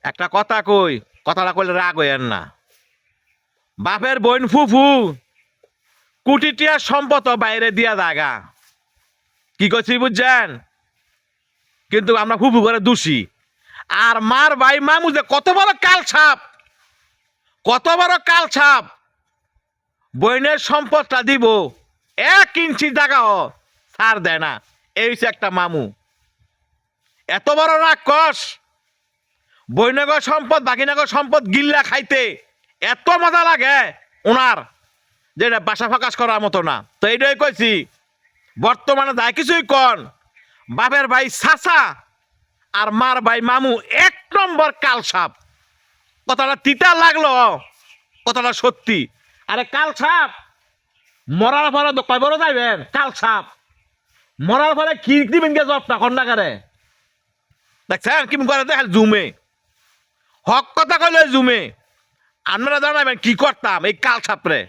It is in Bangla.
একটা কথা কই, কথাটা কইলে রাগ হইয়েন না। বাপের বোন ফুফু কোটি টিয়ার সম্পদ বাইরে দিয়া দাগা, কি করছি বুঝছেন? কিন্তু আমরা ফুফু করে দোষী। আর মার ভাই মামু যে কত বড় কাল ছাপ, কত বড় কাল ছাপ, বইনের সম্পদটা দিব 1 ইঞ্চি জায়গাও ছাড় দেয় না। এই হচ্ছে একটা মামু, এত বড় রাক্ষস। বইনগর সম্পদ বাকিনগর সম্পদ গিল্লা খাইতে এত মজা লাগে ওনার, যেটা বাসা প্রকাশ করার মতো না। তো এইটাই কইছি, বর্তমানে যা কিছুই কন, বাপের ভাই চাচা আর মার ভাই মামু 1 নম্বর কাল সাপ। কথাটা তিতা লাগলো, কথাটা সত্যি। আরে কাল সাপ মরার পরে তো কয় বড় যাইবেন? কাল সাপ মরার পরে কি দিবেন গে জবটা কন্যাকারে? দেখছেন কি করে দেখেন জুমে, হক কথা কইলে জুমে। আপনারা জানাবেন কি করতাম এই কাল সাপরে।